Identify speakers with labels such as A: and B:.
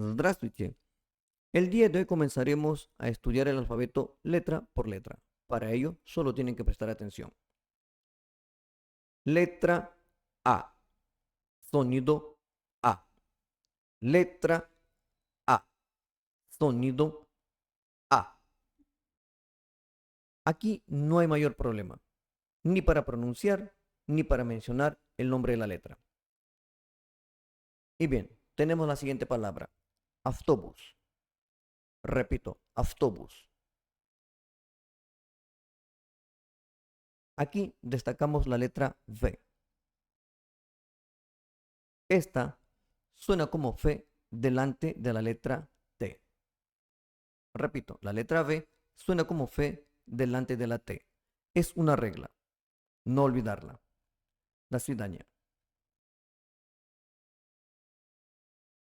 A: Здравствуйте. El día de hoy comenzaremos a estudiar el alfabeto letra por letra. Para ello, solo tienen que prestar atención. Letra A. Sonido A. Letra A. Sonido A. Aquí no hay mayor problema, ni para pronunciar, ni para mencionar el nombre de la letra. Y bien, tenemos la siguiente palabra. Autobús. Repito, autobús. Aquí destacamos la letra V. Esta suena como F delante de la letra T. Repito, la letra V suena como F delante de la T. Es una regla. No olvidarla. До свидания.